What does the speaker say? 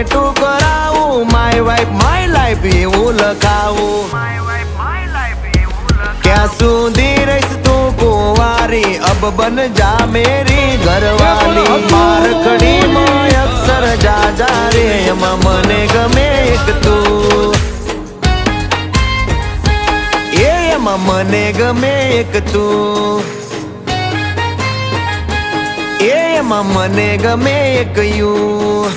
Tattoo કરાવું, my wife my life એવું લખાવું. ક્યાં સુધી રહીશ તું કુંવારી, અબ બન જા મેરી ઘરવાલી. મારખડી માં અક્ષર જા રે, એમાં મને ગમે એક તું, એમાં મને ગમે એક તું, એમાં મને ગમે એક યુ.